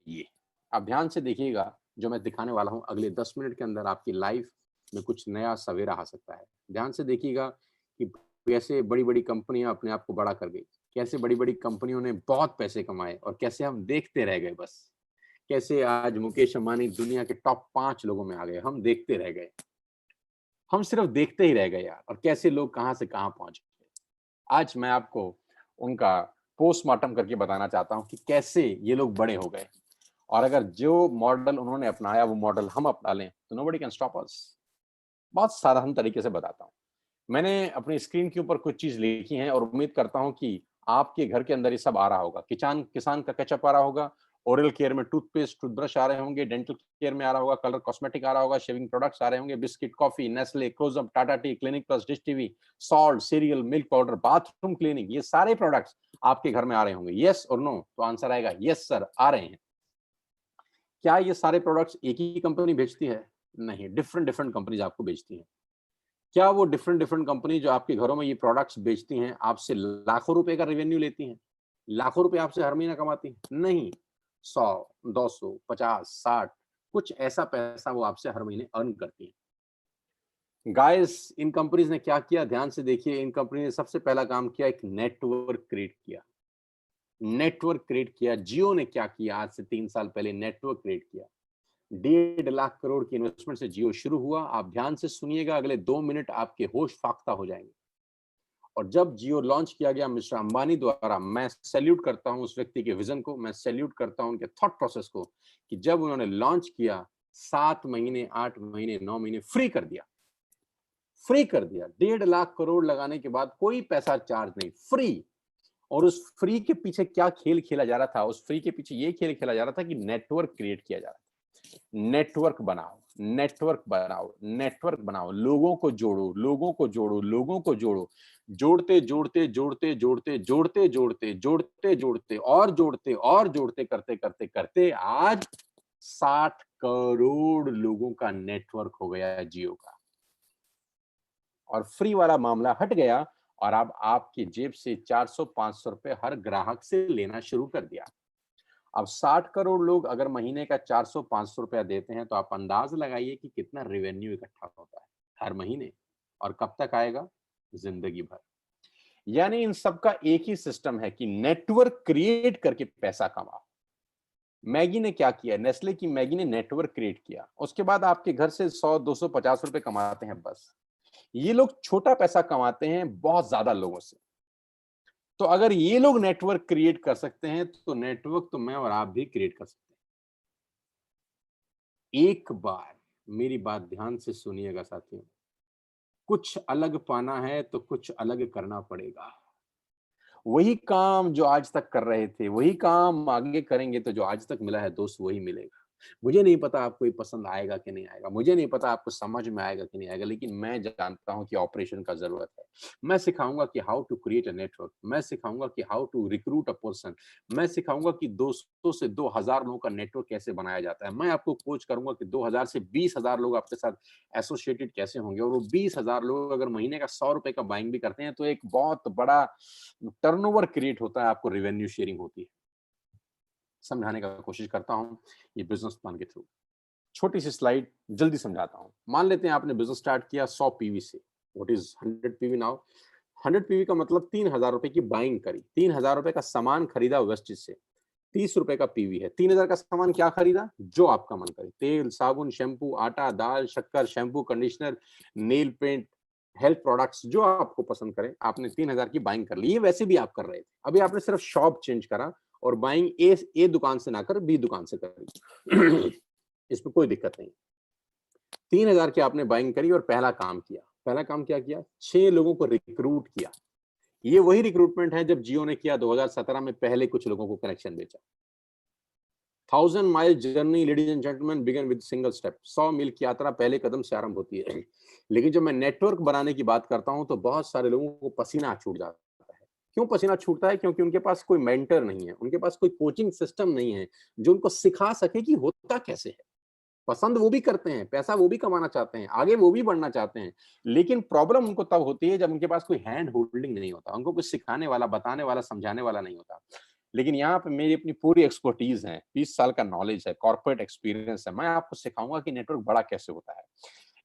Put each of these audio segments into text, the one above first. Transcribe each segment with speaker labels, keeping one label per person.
Speaker 1: ये। आप ध्यान से देखिएगा, जो मैं दिखाने वाला हूँ अगले 10 मिनट के अंदर आपकी लाइफ में कुछ नया सवेरा आ सकता है। ध्यान से देखिएगा कि कैसे बड़ी-बड़ी कंपनियाँ अपने आप को बड़ा कर गई, कैसे बड़ी-बड़ी कंपनियों ने बहुत पैसे कमाए और कैसे हम देखते रह गए बस। कैसे आज मुकेश अंबानी दुनिया के टॉप 5 लोगों में आ गए, हम देखते रह गए। हम सिर्फ देखते ही रह गए यार, और कैसे लोग कहाँ से कहाँ पहुँच गए। आज मैं आपको उनका पोस्टमार्टम करके बताना चाहता हूँ कि कैसे ये लोग बड़े हो गए, और अगर जो मॉडल उन्होंने अपनाया वो मॉडल हम अपना लें तो नोबडी कैन स्टॉप अस। बहुत साधारण तरीके से बताता हूँ। मैंने अपनी स्क्रीन के ऊपर कुछ चीज़ लिखी हैं और उम्मीद करता हूँ कि आपके घर के अंदर ये सब आ रहा होगा। किचान किसान का केचअप आ रहा होगा, ओरल केयर में टूथपेस्ट, टूथब्रश आ रहे होंगे, डेंटल केयर में आ रहा होगा, कलर कॉस्मेटिक आ रहा होगा, शेविंग प्रोडक्ट्स आ रहे होंगे, biscuit, coffee, Nestle, Closeup, Tata Tea, Clinic Plus, Dish TV, salt, cereal, milk powder, bathroom cleaning, ये सारे प्रोडक्ट्स आपके घर में आ रहे होंगे। येस और नो? तो आंसर आएगा येस सर, आ रहे हैं। क्या ये सारे प्रोडक्ट्स एक ही कंपनी बेचती है? नहीं, डिफरेंट डिफरेंट कंपनीज़ आपको बेचती हैं। क्या वो डिफरेंट डिफरेंट कंपनी जो आपके घरों में ये प्रोडक्ट्स बेचती हैं, आपसे लाखों रुपए का रेवेन्यू लेती हैं? लाखों रुपए आपसे हर महीना कमाती हैं? नहीं, 100, 200, 50, 60, कुछ ऐसा पैसा वो आपसे हर महीने अर्न करती हैं। गाइस, इन कंपनीज़ ने क्या किया, ध्यान से देखिए। इन कंपनी ने सबसे पहला काम किया, एक नेटवर्क क्रिएट किया। नेटवर्क क्रिएट किया। जियो ने क्या किया, आज से 3 साल पहले नेटवर्क क्रिएट किया। 1.5 लाख करोड़ की इन्वेस्टमेंट से जियो शुरू हुआ। आप ध्यान से सुनिएगा, अगले 2 मिनट आपके होश फाख्ता हो जाएँगे। और जब जियो लॉन्च किया गया मिस्टर अंबानी द्वारा, मैं सैल्यूट करता हूँ उस व्यक्ति के विज़न को, मैं सैल्यूट करता हूँ उनके थॉट प्रोसेस को, कि जब उन्होंने लॉन्च किया, 7 महीने, 8 महीने, 9 महीने फ्री कर दिया। फ्री कर दिया। 1.5 लाख करोड़ लगाने के बाद कोई पैसा चार्ज नहीं, फ्री। और उस फ्री के पीछे क्या खेल खेला जा रहा था? उस फ्री के पीछे ये खेल खेला जा रहा था कि नेटवर्क क्रिएट किया जा रहा था। नेटवर्क बनाओ, नेटवर्क बनाओ, नेटवर्क बनाओ, लोगों को जोड़ो, लोगों को जोड़ो, लोगों को जोड़ो। जोड़ते, जोड़ते, जोड़ते, जोड़ते, जोड़ते, जोड़ते, जोड़ते, जोड़ते और जोड़ते और जोड़ते करते, करते, करते आज 60 करोड़ लोगों का नेटवर्क हो गया है जियो का। और फ्री वाला मामला हट गया और अब आपकी जेब से 400-500 रुपए हर ग्राहक से लेना शुरू कर दिया। अब 60 करोड़ लोग अगर महीने का 400-500 रुपया देते हैं, तो आप अंदाज़ लगाइए कि कितना रेवेन्यू इकट्ठा होता है हर महीने, और कब तक आएगा? ज़िंदगी भर। यानी इन सबका एक ही सिस्टम है कि नेटवर्क क्रिएट करके पैसा कमाओ। मैगी ने क्या किया? नेस्ले की मैगी ने नेटवर्क क्रिएट किया। उसके बाद आपके घर से 100, 200, 50 रुपए कमाते हैं बस। ये लोग छोटा पैसा कमाते हैं बहुत ज़्यादा लोगों से। तो अगर ये लोग नेटवर्क क्रिएट कर सकते हैं, तो नेटवर्क तो मैं और आप भी क्रिएट कर सकते हैं। एक बार मेरी बात ध्यान से सुनिएगा साथियों, कुछ अलग पाना है तो कुछ अलग करना पड़ेगा। वही काम जो आज तक कर रहे थे, वही काम आगे करेंगे तो जो आज तक मिला है दोस्त वही मिलेगा। मुझे नहीं पता आपको ये पसंद आएगा कि नहीं आएगा, मुझे नहीं पता आपको समझ में आएगा कि नहीं आएगा, लेकिन मैं जानता हूँ कि ऑपरेशन का ज़रूरत है। मैं सिखाऊँगा कि how to create a network, मैं सिखाऊँगा कि how to recruit a person, मैं सिखाऊँगा कि 200 से 2000 लोगों का नेटवर्क कैसे बनाया जाता है। मैं आपको कोच करूँगा कि 2000 से 20,000 लोग आपके साथ एसोसिएटेड कैसे होंगे, और वो 20,000 लोग अगर महीने का ₹100 का बाइंग भी करते हैं, तो एक बहुत बड़ा टर्नओवर क्रिएट होता है, आपको रेवेन्यू शेयरिंग होती है। समझाने का कोशिश करता हूँ ये बिज़नेस प्लान के थ्रू। छोटी-सी स्लाइड जल्दी समझाता हूँ। मान लेते हैं आपने बिज़नेस स्टार्ट किया 100 पीवी से। What is 100 PV now? 100 PV का मतलब ₹3000 की बाइंग करी। ₹3000 का सामान खरीदा वेस्टेज से। ₹30 का पीवी है। 3000 का सामान क्या खरीदा? जो आपका मन करे। तेल, साबुन, शैम्पू, आटा, दाल, शक्कर, shampoo, conditioner, nail paint, health products जो आपको पसंद करे, आपने 3000 की बाइंग कर ली। ये वैसे भी आप कर रहे थे। अभी आपने सिर्फ शॉप चेंज करा और बाइंग ए दुकान से ना कर बी दुकान से करी। इसमें कोई दिक्कत नहीं। 3000 की आपने बाइंग करी और पहला काम किया। पहला काम क्या किया? 6 लोगों को रिक्रूट किया। ये वही रिक्रूटमेंट है जब जियो ने किया 2017 में, पहले कुछ लोगों को कनेक्शन बेचा। 1000 mile journey ladies and gentleman begin with single step. 100 मील की यात्रा पहले कदम से आरंभ होती है। लेकिन जब मैं नेटवर्क बनाने की बात करता हूं, तो बहुत सारे लोगों को पसीना छूट जाता है। क्यों पसीना छूटता है? क्योंकि उनके पास कोई मेंटर नहीं है, उनके पास कोई कोचिंग सिस्टम नहीं है जो उनको सिखा सके कि होता कैसे है। पसंद वो भी करते हैं, पैसा वो भी कमाना चाहते हैं, आगे वो भी बढ़ना चाहते हैं, लेकिन प्रॉब्लम उनको तब होती है जब उनके पास कोई हैंड होल्डिंग नहीं होता, उनको कुछ सिखाने वाला, बताने वाला, समझाने वाला नहीं होता। लेकिन यहाँ पे मेरी अपनी पूरी एक्सपर्टीज है, 20 साल का नॉलेज है, कॉर्पोरेट एक्सपीरियंस है। मैं आपको सिखाऊंगा कि नेटवर्क बड़ा कैसे होता है।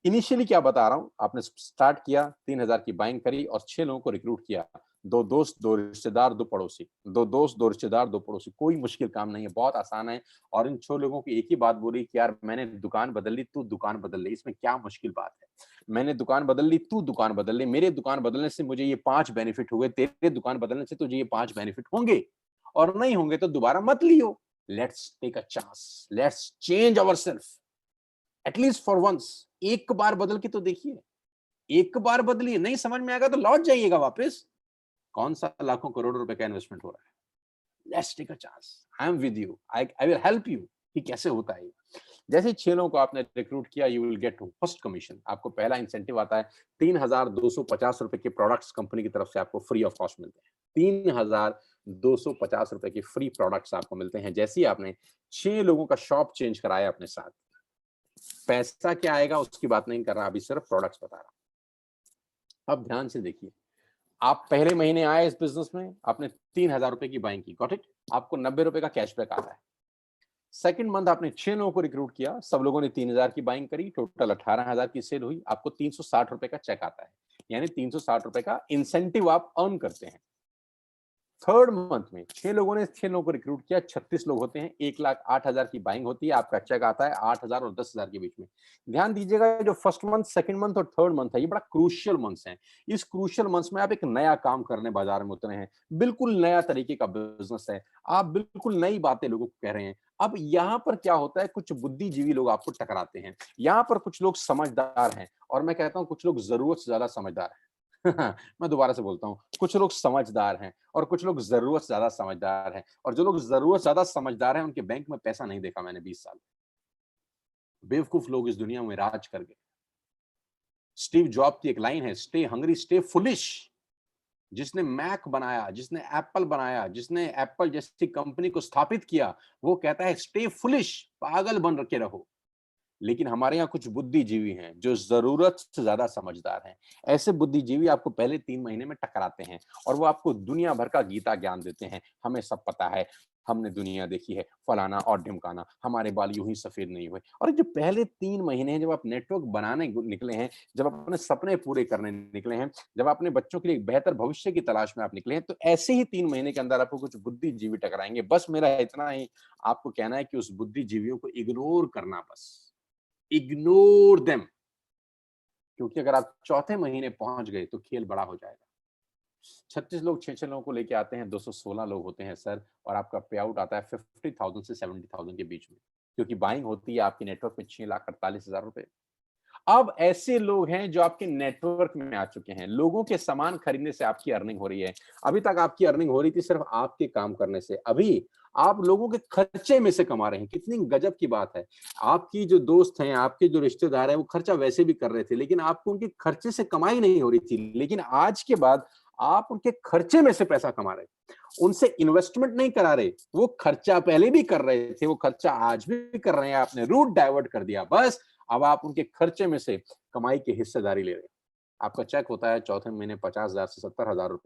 Speaker 1: इनिशियली क्या बता रहा हूँ, आपने स्टार्ट किया, 3000 की बाइंग करी और 6 लोगों को रिक्रूट किया। 2 दोस्त, 2 रिश्तेदार, 2 पड़ोसी। 2 दोस्त, 2 रिश्तेदार, 2 पड़ोसी। कोई मुश्किल काम नहीं है, बहुत आसान है। और इन 6 लोगों की एक ही बात बोली कि यार मैंने दुकान बदल ली, तू दुकान बदल ले। इसमें क्या मुश्किल बात है? मैंने दुकान बदल ली, तू दुकान बदल ले। मेरे दुकान बदलने से मुझे ये 5 बेनिफिट हुए, तेरे दुकान बदलने से तुझे ये 5 बेनिफिट होंगे। और नहीं होंगे तो दोबारा मत लियो। Let's take a chance, let's change ourself at least for once. एक बार बदल के तो देखिए, एक बार बदलिए, नहीं समझ में आएगा तो लौट जाइएगा वापस। कौन सा लाखों करोड़ों रुपए का इन्वेस्टमेंट हो रहा है? Let's take a chance, I am with you, I will help you कि कैसे होता है। जैसे 6 लोगों को आपने रिक्रूट किया, you will get first commission. आपको पहला इंसेंटिव आता है, 3250 रुपए के प्रोडक्ट्स कंपनी की तरफ से आपको फ्री ऑफ कॉस्ट मिलते हैं। 3250 रुपए के फ्री प्रोडक्ट्स आपको मिलते हैं जैसे ही आपने 6 लोगों का शॉप चेंज कराया अपने साथ। पैसा क्या आएगा उसकी बात नहीं कर रहा, अभी सिर्फ प्रोडक्ट्स बता रहा। अब ध्यान से देखिए, आप पहले महीने आए इस बिजनेस में, आपने 3000 रुपए की बाइंग की, गॉट इट, आपको 90 रुपए का कैशबैक आता है। सेकंड मंथ आपने 6 लोगों को रिक्रूट किया, सब लोगों ने 3000 की बाइंग करी, टोटल 18000 की सेल हुई, आपको 360 रुपए का चेक आता है। यानी 360 रुपए का इंसेंटिव आप अर्न करते हैं। थर्ड मंथ में 6 लोगों ने 6 लोगों को रिक्रूट किया, 36 लोग होते हैं, 1,08,000 की बाइंग होती है, आपका चेक आता है 8,000 और 10,000 के बीच में। ध्यान दीजिएगा, जो फर्स्ट मंथ, सेकंड मंथ और थर्ड मंथ है, ये बड़ा क्रूशियल मंथ्स हैं। इस क्रूशियल मंथ्स में आप एक नया काम करने बाजार में उतरे हैं, बिल्कुल नया तरीके का बिजनेस है, आप बिल्कुल नई बातें लोगों को कह रहे हैं। अब यहाँ पर क्या होता है, कुछ बुद्धिजीवी लोग आपको टकराते हैं। यहाँ पर कुछ लोग समझदार हैं और मैं कहता हूँ कुछ लोग जरूरत से ज्यादा समझदार हैं। मैं दोबारा से बोलता हूँ, कुछ लोग समझदार हैं और कुछ लोग जरूरत से ज्यादा समझदार हैं। और जो लोग जरूरत से ज्यादा समझदार हैं उनके बैंक में पैसा नहीं देखा मैंने 20 साल। बेवकूफ लोग इस दुनिया में राज कर गए। स्टीव जॉब की एक लाइन है, स्टे हंग्री स्टे फुलिश। जिसने मैक बनाया, जिसने एप्पल बनाया, जिसने एप्पल जैसी कंपनी को स्थापित किया, वो कहता है स्टे फुलिश, पागल बन के रहो। लेकिन हमारे यहाँ कुछ बुद्धिजीवी हैं जो जरूरत से ज्यादा समझदार हैं। ऐसे बुद्धिजीवी आपको पहले 3 महीने में टकराते हैं और वो आपको दुनिया भर का गीता ज्ञान देते हैं। हमें सब पता है, हमने दुनिया देखी है, फलाना और ढिमकाना, हमारे बाल यूं ही सफेद नहीं हुए। और जो पहले 3 महीने हैं, जब आप नेटवर्क बनाने निकले हैं, जब आप अपने सपने पूरे करने निकले हैं, जब अपने बच्चों के लिए एक बेहतर भविष्य की तलाश में आप निकले हैं, तो ऐसे ही 3 महीने के अंदर आपको कुछ बुद्धिजीवी टकराएंगे। बस मेरा इतना ही आपको कहना है कि उस बुद्धिजीवियों को इग्नोर करना, बस इग्नोर देम। क्योंकि अगर आप चौथे महीने पहुंच गए तो खेल बड़ा हो जाएगा। 36 लोग 6 लोगों को लेके आते हैं, 216 लोग होते हैं सर, और आपका पे आउट आता है 50,000 से 70,000 के बीच में, क्योंकि बाइंग होती है आपकी नेटवर्क में 6,48,000 रुपए। अब ऐसे लोग हैं जो आपके नेटवर्क में आ चुके हैं, लोगों के सामान खरीदने से आपकी अर्निंग हो रही है। अभी तक आपकी अर्निंग हो रही थी सिर्फ आपके काम करने से, अभी आप लोगों के खर्चे में से कमा रहे हैं। कितनी गजब की बात है। आपकी जो दोस्त हैं, आपके जो रिश्तेदार हैं, वो खर्चा वैसे भी कर रहे थे, लेकिन आपको उनके खर्चे से कमाई नहीं हो रही थी। लेकिन आज के बाद आप उनके खर्चे में से पैसा कमा रहे हैं, उनसे इन्वेस्टमेंट नहीं करा रहे। वो खर्चा पहले भी कर रहे थे, वो खर्चा आज भी कर रहे हैं, आपने रूट डाइवर्ट कर दिया बस। अब आप उनके खर्चे में से कमाई की हिस्सेदारी ले रहे हैं। आपका चेक होता है चौथे महीने 50,000 से 70,000 रुपए।